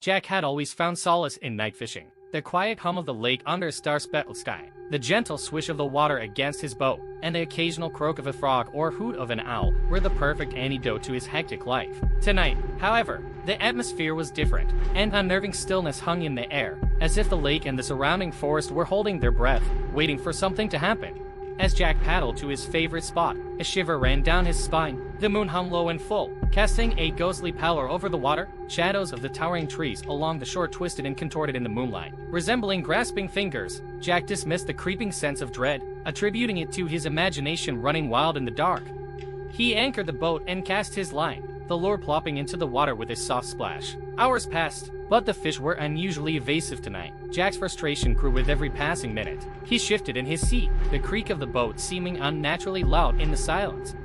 Jack had always found solace in night fishing. The quiet hum of the lake under a star-speckled sky, the gentle swish of the water against his boat, and the occasional croak of a frog or hoot of an owl were the perfect antidote to his hectic life. Tonight, however, the atmosphere was different. An unnerving stillness hung in the air, as if the lake and the surrounding forest were holding their breath, waiting for something to happen. As Jack paddled to his favorite spot, a shiver ran down his spine. The moon hung low and full, casting a ghostly pallor over the water. Shadows of the towering trees along the shore twisted and contorted in the moonlight, resembling grasping fingers. Jack dismissed the creeping sense of dread, attributing it to his imagination running wild in the dark. He anchored the boat and cast his line, the lure plopping into the water with a soft splash. Hours passed, but the fish were unusually evasive tonight. Jack's frustration grew with every passing minute. He shifted in his seat, the creak of the boat seeming unnaturally loud in the silence.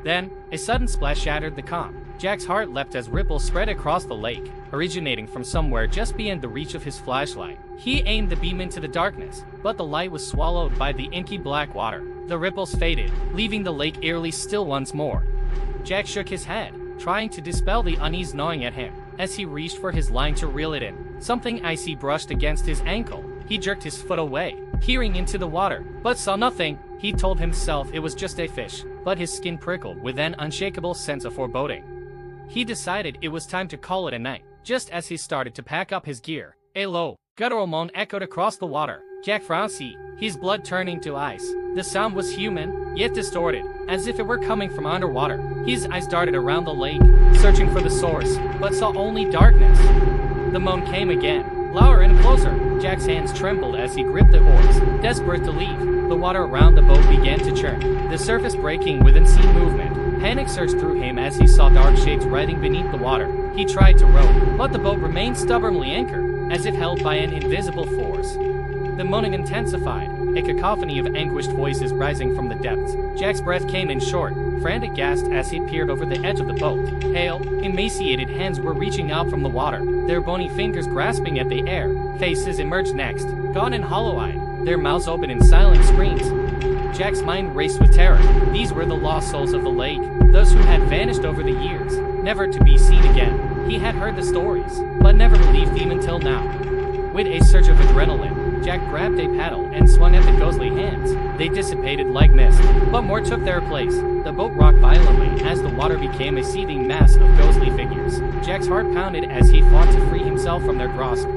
Then, a sudden splash shattered the calm. Jack's heart leapt as ripples spread across the lake, originating from somewhere just beyond the reach of his flashlight. He aimed the beam into the darkness, but the light was swallowed by the inky black water. The ripples faded, leaving the lake eerily still once more. Jack shook his head, trying to dispel the unease gnawing at him. As he reached for his line to reel it in, something icy brushed against his ankle. He jerked his foot away, peering into the water, but saw nothing. He told himself it was just a fish, but his skin prickled with an unshakable sense of foreboding. He decided it was time to call it a night. Just as he started to pack up his gear, a low, guttural moan echoed across the water. Jack frowned, his blood turning to ice. The sound was human, yet distorted, as if it were coming from underwater. His eyes darted around the lake, searching for the source, but saw only darkness. The moan came again, louder and closer. Jack's hands trembled as he gripped the oars, desperate to leave. The water around the boat began to churn, the surface breaking with unseen movement. Panic surged through him as he saw dark shapes writhing beneath the water. He tried to row, but the boat remained stubbornly anchored, as if held by an invisible force. The moaning intensified, a cacophony of anguished voices rising from the depths. Jack's breath came in short, frantic gasps as he peered over the edge of the boat. Pale, emaciated hands were reaching out from the water, their bony fingers grasping at the air. Faces emerged next, gaunt and hollow-eyed, their mouths open in silent screams. Jack's mind raced with terror. These were the lost souls of the lake, those who had vanished over the years, never to be seen again. He had heard the stories, but never believed them until now. With a surge of adrenaline, Jack grabbed a paddle and swung at the ghostly hands. They dissipated like mist, but more took their place. The boat rocked violently as the water became a seething mass of ghostly figures. Jack's heart pounded as he fought to free himself from their grasp.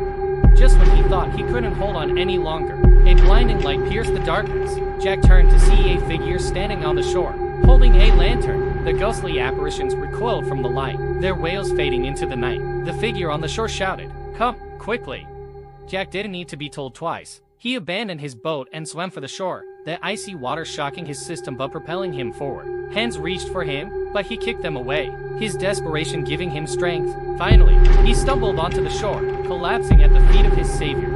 Just when he thought he couldn't hold on any longer, a blinding light pierced the darkness. Jack turned to see a figure standing on the shore, holding a lantern. The ghostly apparitions recoiled from the light, their wails fading into the night. The figure on the shore shouted, "Come, quickly!" Jack didn't need to be told twice. He abandoned his boat and swam for the shore, the icy water shocking his system but propelling him forward. Hands reached for him, but he kicked them away, his desperation giving him strength. Finally, he stumbled onto the shore, collapsing at the feet of his savior.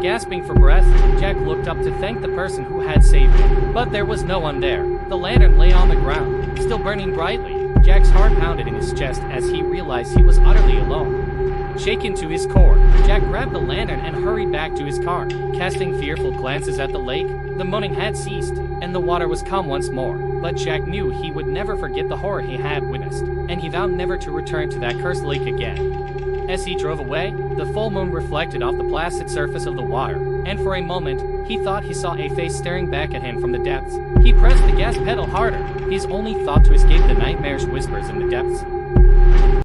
Gasping for breath, Jack looked up to thank the person who had saved him, but there was no one there. The lantern lay on the ground, still burning brightly. Jack's heart pounded in his chest as he realized he was utterly alone. Shaken to his core, Jack grabbed the lantern and hurried back to his car. Casting fearful glances at the lake, the moaning had ceased, and the water was calm once more. But Jack knew he would never forget the horror he had witnessed, and he vowed never to return to that cursed lake again. As he drove away, the full moon reflected off the placid surface of the water, and for a moment, he thought he saw a face staring back at him from the depths. He pressed the gas pedal harder, his only thought to escape the nightmarish whispers in the depths.